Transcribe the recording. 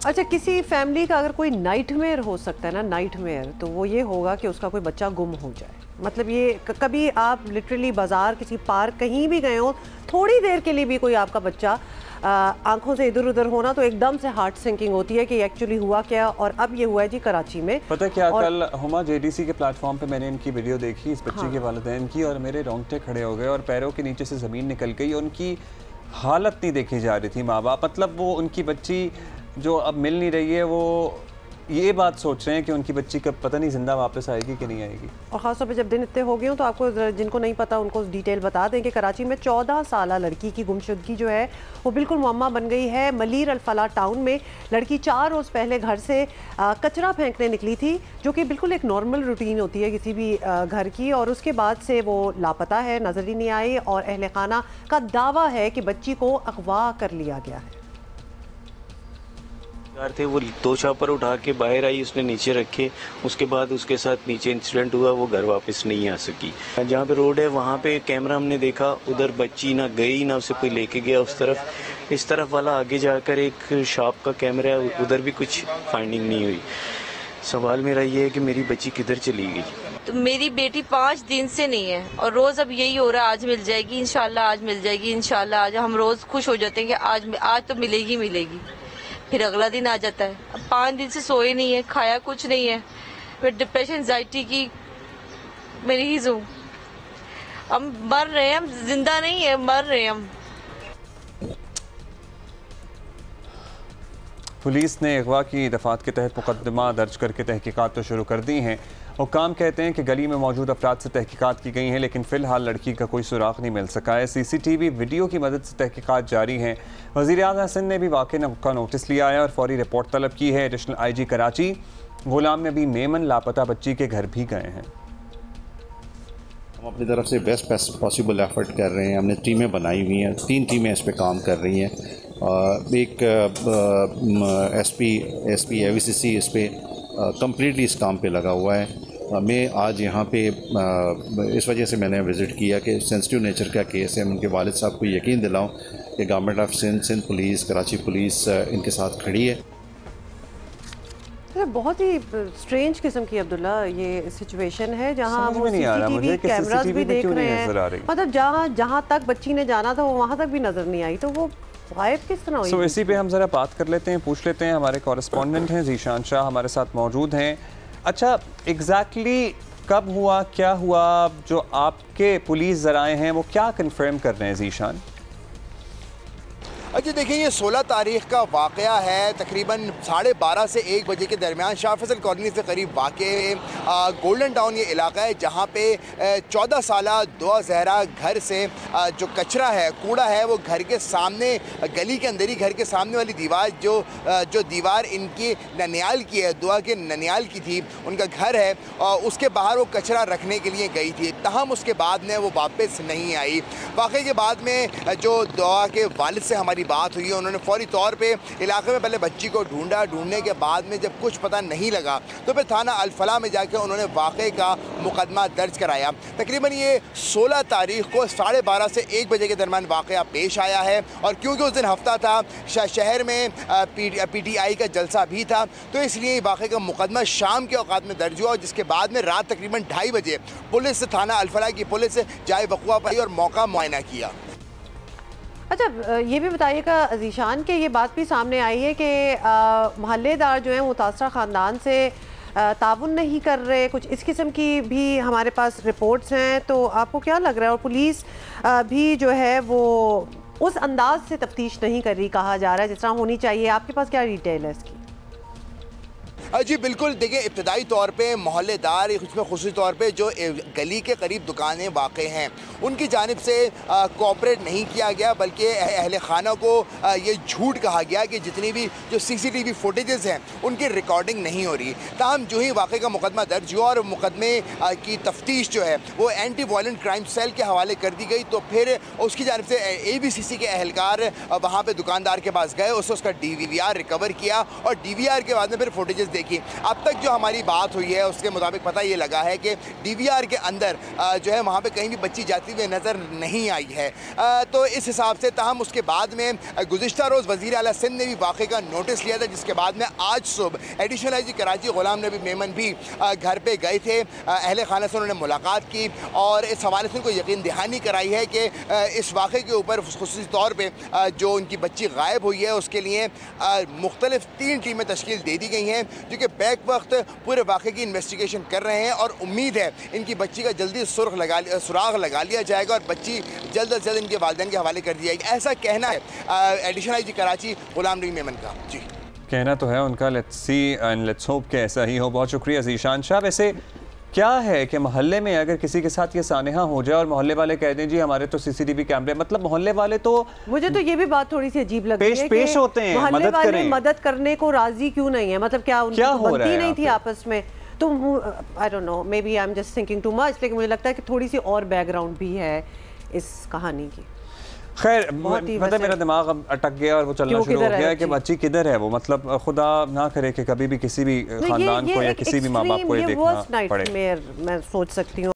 अच्छा, किसी फैमिली का अगर कोई नाइटमेयर हो सकता है ना, नाइटमेयर, तो वो ये होगा कि उसका कोई बच्चा गुम हो जाए। मतलब ये कभी आप लिटरली बाजार, किसी पार्क, कहीं भी गए हो, थोड़ी देर के लिए भी कोई आपका बच्चा आंखों से इधर उधर होना तो एकदम से हार्ट सिंकिंग होती है कि एक्चुअली हुआ क्या। और अब ये हुआ है जी कराची में। पता क्या, कल हुमा जेडीसी के प्लेटफॉर्म पे मैंने इनकी वीडियो देखी, इस बच्चे के वालिदैन की, और मेरे रोंगटे खड़े हो गए और पैरों के नीचे से ज़मीन निकल गई। उनकी हालत नहीं देखी जा रही थी, माँ बाप, मतलब वो उनकी बच्ची जो अब मिल नहीं रही है, वो ये बात सोच रहे हैं कि उनकी बच्ची कब पता नहीं जिंदा वापस आएगी कि नहीं आएगी। और ख़ासतौर पे जब दिन इतने हो गए हो तो आपको, जिनको नहीं पता उनको डिटेल बता दें कि कराची में 14 साला लड़की की गुमशुदगी जो है वो बिल्कुल मुअम्मा बन गई है। मलीर अल-फलाह टाउन में लड़की 4 रोज़ पहले घर से कचरा फेंकने निकली थी, जो कि बिल्कुल एक नॉर्मल रूटीन होती है किसी भी घर की, और उसके बाद से वो लापता है, नज़र ही नहीं आई। और अहले खाना का दावा है कि बच्ची को अगवा कर लिया गया है। थे वो 2 छापर उठा के बाहर आई, उसने नीचे रखे, उसके बाद उसके साथ नीचे इंसिडेंट हुआ, वो घर वापस नहीं आ सकी। जहाँ पे रोड है वहाँ पे कैमरा हमने देखा, उधर बच्ची ना गई ना उसे कोई लेके गया उस तरफ। इस तरफ वाला आगे जाकर एक शॉप का कैमरा है, उधर भी कुछ फाइंडिंग नहीं हुई। सवाल मेरा ये है कि मेरी बच्ची किधर चली गई। तो मेरी बेटी 5 दिन से नहीं है और रोज अब यही हो रहा है, आज मिल जाएगी इंशाल्लाह, आज मिल जाएगी इंशाल्लाह। आज हम रोज खुश हो जाते हैं कि आज तो मिलेगी मिलेगी, फिर अगला दिन आ जाता है। अब 5 दिन से सोए नहीं है, खाया कुछ नहीं है, फिर डिप्रेशन एंजाइटी की मरीज हूँ। हम मर रहे हैं, हम जिंदा नहीं है, मर रहे हैं हम। पुलिस ने अगवा की दफात के तहत मुकदमा दर्ज करके तहकीकात तो शुरू कर दी हैं। हुक्काम कहते हैं कि गली में मौजूद अफराद से तहकीकात की गई हैं, लेकिन फ़िलहाल लड़की का कोई सुराग नहीं मिल सका है। CCTV वीडियो की मदद से तहकीकात जारी हैं। वज़ीर-ए-आज़म सिंध ने भी वाक़े का नोटिस लिया है और फौरी रिपोर्ट तलब की है। एडिशनल IG कराची गुलाम नबी मेमन लापता बच्ची के घर भी गए हैं। हम अपनी तरफ से बेस्ट पॉसिबल एफर्ट कर रहे हैं। हमने टीमें बनाई हुई हैं, 3 टीमें इस पर काम कर रही हैं। एक SP AVCC इस पर कम्प्लीटली इस काम पे लगा हुआ है। मैं आज यहाँ पे इस वजह से मैंने विज़िट किया कि सेंसिटिव नेचर का केस है। उनके वालिद साहब को यकीन दिलाऊं कि government of Sindh police, Karachi police इनके साथ खड़ी है। बहुत ही स्ट्रेंज किस्म की अब्दुल्ला ये सिचुएशन है, जहाँ वो CCTV कैमरास भी देख रहे हैं। मतलब जहाँ तक बच्ची ने जाना था वो वहाँ तक भी नज़र नहीं आई, तो वो गायब किस तरह हुई? इसी पे हम ज़रा बात कर लेते हैं, पूछ लेते हैं। हमारे कॉरेस्पॉन्डेंट हैं ज़ीशान शाह हमारे साथ मौजूद हैं। अच्छा, एग्जैक्टली कब हुआ, क्या हुआ, जो आपके पुलिस ज़राए हैं वो क्या कंफर्म कर रहे हैं ज़ीशान? अच्छा देखिए, ये 16 तारीख का वाक़या है। तकरीबन 12:30 से 1 बजे के दरमियान शाह फैसल कॉलोनी से करीब वाक़े गोल्डन टाउन ये इलाका है, जहाँ पे 14 साला दुआ ज़हरा घर से जो कचरा है, कूड़ा है, वो घर के सामने, गली के अंदर ही घर के सामने वाली दीवार, जो दीवार इनकी ननियाल की है, दुआ के ननियाल की थी, उनका घर है, और उसके बाहर वो कचरा रखने के लिए गई थी। तहम उसके बाद में वो वापस नहीं आई। वाक़े के बाद में जो दुआ के वालिद से हमारी बात हुई है, उन्होंने फौरी तौर पे इलाके में पहले बच्ची को ढूंढा। ढूंढने के बाद में जब कुछ पता नहीं लगा तो फिर थाना अल-फलाह में जाकर उन्होंने वाक़े का मुकदमा दर्ज कराया। तकरीबन ये 16 तारीख को 12:30 से 1 बजे के दरमियान वाक़या पेश आया है, और क्योंकि उस दिन हफ्ता था, शहर में PTI का जलसा भी था, तो इसलिए वाक़े का मुकदमा शाम के औकात में दर्ज हुआ, जिसके बाद में रात तकरीबन 2:30 बजे पुलिस, थाना अल-फलाह की पुलिस जाए वक़ुआ पर और मौका मुआयना किया। अच्छा, ये भी बताइएगा ज़ीशान के ये बात भी सामने आई है कि मोहल्लेदार जो हैं मुतासरा ख़ानदान से ताउन नहीं कर रहे, कुछ इस किस्म की भी हमारे पास रिपोर्ट्स हैं। तो आपको क्या लग रहा है? और पुलिस भी जो है वो उस अंदाज से तफ्तीश नहीं कर रही, कहा जा रहा है, जिस तरह होनी चाहिए। आपके पास क्या डिटेल है इसकी? जी बिल्कुल, देखिए इब्तदाई तौर पे मोहल्लेदार, उसमें ख़ुसूसी तौर पे जो गली के करीब दुकानें वाक़ हैं, उनकी जानिब से कोऑपरेट नहीं किया गया, बल्कि अहले खाना को ये झूठ कहा गया कि जितनी भी जो CCTV फुटेजेस हैं उनकी रिकॉर्डिंग नहीं हो रही। ताहम जो ही वाक़े का मुकदमा दर्ज हुआ और मुकदमे की तफ्तीश जो है वो एंटी वायलेंट क्राइम सेल के हवाले कर दी गई, तो फिर उसकी जानिब से AVCC के एहलकार वहाँ पर दुकानदार के पास गए, उसका DVR रिकवर किया, और DVR के बाद में फिर फुटेजेस देखी। अब तक जो हमारी बात हुई है उसके मुताबिक पता ये लगा है कि DVR के अंदर जो है वहाँ पे कहीं भी बच्ची जाती हुई नज़र नहीं आई है। तो इस हिसाब से ताहम उसके बाद में गुज़िश्ता रोज़ वज़ीर आला सिंध ने भी वाक़े का नोटिस लिया था, जिसके बाद में आज सुबह एडिशनल IG कराची ग़ुलाम नबी मेमन भी घर पे गए थे। अहले खाना से उन्होंने मुलाकात की और इस हवाले से उनको यकीन दहानी कराई है कि इस वाक़े के ऊपर ख़ुसूसी तौर पर जो उनकी बच्ची गायब हुई है उसके लिए मुख्तलिफ 3 टीमें तश्कील दे दी गई हैं, जो कि बैक वक्त पूरे वाक़े की इन्वेस्टिगेशन कर रहे हैं और उम्मीद है इनकी बच्ची का जल्दी सुराग लगा लिया जाएगा और बच्ची जल्द अज जल्द इनके वालिदैन के हवाले कर दी जाएगी। ऐसा कहना है एडिशनल IG कराची ग़ुलाम नबी मेमन का। जी, कहना तो है उनका। Let's see and let's hope कि ऐसा ही हो। बहुत शुक्रिया ज़ीशान शाह। वैसे क्या है कि मोहल्ले में अगर किसी के साथ ये सानेहा हो जाए और मोहल्ले वाले कह दें जी हमारे तो CCTV कैमरे, मतलब मोहल्ले वाले तो मुझे तो ये भी बात थोड़ी सी अजीब लग रही है पेश होते हैं, मोहल्ले मदद वाले करें, मदद करने को राजी क्यों नहीं है? मतलब क्या उनकी बनती नहीं थी आपस में? तो I don't know, maybe I am just thinking too much, लेकिन मुझे लगता है कि थोड़ी सी और बैकग्राउंड भी है इस कहानी की। खैर मतलब मेरा दिमाग अब अटक गया और वो चलना शुरू हो गया कि बच्ची किधर है वो, मतलब खुदा ना करे कि कभी भी किसी भी खानदान को या किसी भी माँ बाप को ये देखना पड़े। मैं सोच सकती हूँ।